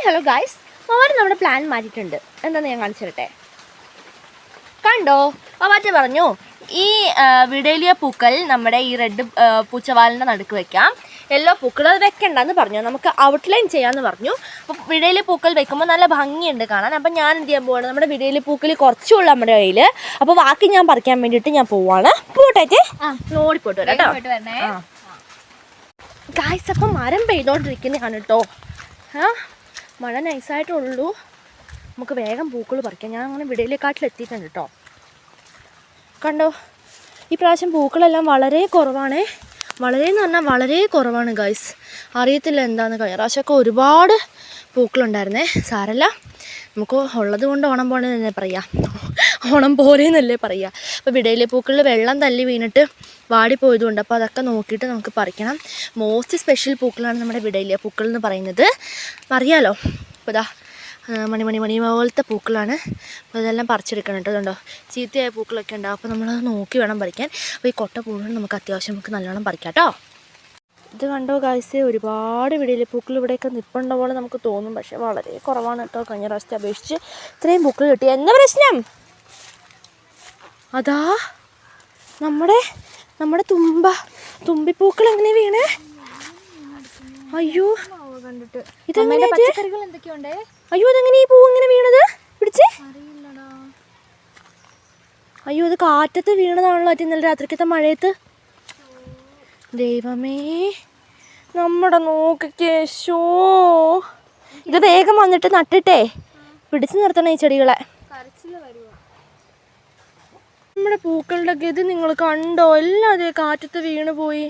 Hello guys, അവർ നമ്മുടെ plan മാറ്റിയിട്ടുണ്ട്. എന്താണെന്ന് ഞാൻ കാണിച്ചു തരട്ടെ. കണ്ടോ, അവറ്റ പറഞ്ഞു ഈ വിടേലിയ പൂക്കൾ നമ്മുടെ ഈ റെഡ് പൂച്ചവാലിൻ്റെ നടുക്ക് വെക്കാം, യെല്ലോ പൂക്കൾ അത് വെക്കണ്ടെന്ന് പറഞ്ഞു. നമുക്ക് ഔട്ട്ലൈൻ ചെയ്യാമെന്ന് പറഞ്ഞു. അപ്പോൾ വിടേലിയ പൂക്കൾ വെക്കുമ്പോൾ നല്ല ഭംഗിയുണ്ട് കാണാൻ. അപ്പം ഞാൻ എന്ത് ചെയ്യാൻ പോവാണ്, നമ്മുടെ വിടേലിയ പൂക്കൾ കുറച്ചുള്ള നമ്മുടെ കയ്യിൽ, അപ്പോൾ ബാക്കി ഞാൻ പറിക്കാൻ വേണ്ടിയിട്ട് ഞാൻ പോവാണ്. പോട്ടെ, ഓടിപ്പോട്ട് വരാം കേട്ടോ. ഗായ്സ്, അപ്പം മരം പെയ്തോണ്ടിരിക്കുന്നതാണ് കേട്ടോ. മഴ നൈസായിട്ടുള്ളൂ. നമുക്ക് വേഗം പൂക്കൾ പറിക്കാം. ഞാൻ അങ്ങനെ വിടയിലേക്കാട്ടിലെത്തിയിട്ടുണ്ട് കേട്ടോ. കണ്ടോ, ഈ പ്രാവശ്യം പൂക്കളെല്ലാം വളരെ കുറവാണേ. വളരെയെന്ന് പറഞ്ഞാൽ വളരെ കുറവാണ് ഗായ്സ്. അറിയത്തില്ല എന്താണെന്ന്. കഴിഞ്ഞ പ്രാവശ്യമൊക്കെ ഒരുപാട് പൂക്കളുണ്ടായിരുന്നേ. സാരല്ല, നമുക്ക് ഉള്ളത് കൊണ്ട് ഓണം പോണെന്നല്ലേ പറയുക, ഓണം പോരെന്നല്ലേ പറയുക. അപ്പോൾ വിടയിലെ പൂക്കളിൽ വെള്ളം തല്ലി വീണിട്ട് വാടിപ്പോയതുകൊണ്ട് അപ്പോൾ അതൊക്കെ നോക്കിയിട്ട് നമുക്ക് പറിക്കണം. മോസ്റ്റ് സ്പെഷ്യൽ പൂക്കളാണ് നമ്മുടെ വിടയിലെ പൂക്കൾ എന്ന് പറയുന്നത്. അറിയാലോ, അപ്പോൾ ഇതാ മണി പോലത്തെ പൂക്കളാണ്. അപ്പോൾ ഇതെല്ലാം പറിച്ചെടുക്കണം കേട്ടോ. ഇതുണ്ടോ, ചീത്തയായ പൂക്കളൊക്കെ ഉണ്ടാവും. അപ്പോൾ നമ്മളത് നോക്കി വേണം പറിക്കാൻ. അപ്പോൾ ഈ കൊട്ട പൂക്കൾ നമുക്ക് അത്യാവശ്യം നമുക്ക് നല്ലോണം പറിക്കാം കേട്ടോ. ഇത് കണ്ടോ ഗായ്സ്, ഒരുപാട് വിടയിലെ പൂക്കൾ ഇവിടെയൊക്കെ നിൽപ്പുണ്ട പോലെ നമുക്ക് തോന്നും, പക്ഷേ വളരെ കുറവാണ് കേട്ടോ. കഴിഞ്ഞ പ്രാവശ്യത്തെ അപേക്ഷിച്ച് ഇത്രയും പൂക്കൾ കിട്ടി. എന്താ പ്രശ്നം? അതാ നമ്മുടെ തുമ്പിപ്പൂക്കൾ എങ്ങനെ വീണേ? അയ്യോ, ഇതെങ്ങനെ? അയ്യോ, അതെങ്ങനെ ഈ പൂ ഇങ്ങനെ വീണത്? പിടിച്ചേ. അയ്യോ, ഇത് കാറ്റത്ത് വീണതാണല്ലോ. ഇന്നലെ രാത്രിക്കത്തെ മഴയത്ത്. ദൈവമേ, നമ്മുടെ നോക്കിക്കേശോ. ഇത് വേഗം വന്നിട്ട് നട്ടിട്ടേ പിടിച്ചു നിർത്തണം ഈ ചെടികളെ. നമ്മുടെ പൂക്കളുടെ ഗതി നിങ്ങൾ കണ്ടോ? എല്ലാം അതേ കാറ്റത്ത് വീണ് പോയി.